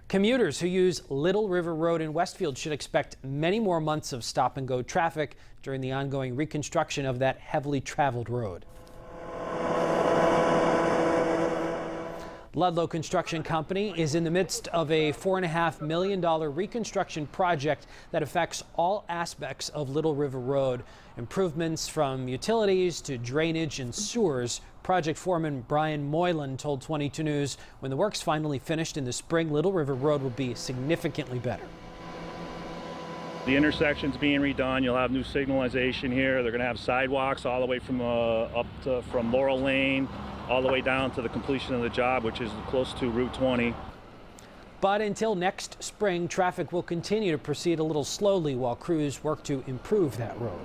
Commuters who use Little River Road in Westfield should expect many more months of stop-and-go traffic during the ongoing reconstruction of that heavily traveled road. Ludlow Construction Company is in the midst of a $4.5 million reconstruction project that affects all aspects of Little River Road. Improvements from utilities to drainage and sewers. Project foreman Brian Moylan told 22 News when the work's finally finished in the spring, Little River Road will be significantly better. The intersection's being redone. You'll have new signalization here. They're going to have sidewalks all the way from from Laurel Lane all the way down to the completion of the job, which is close to Route 20. But until next spring, traffic will continue to proceed a little slowly while crews work to improve that road.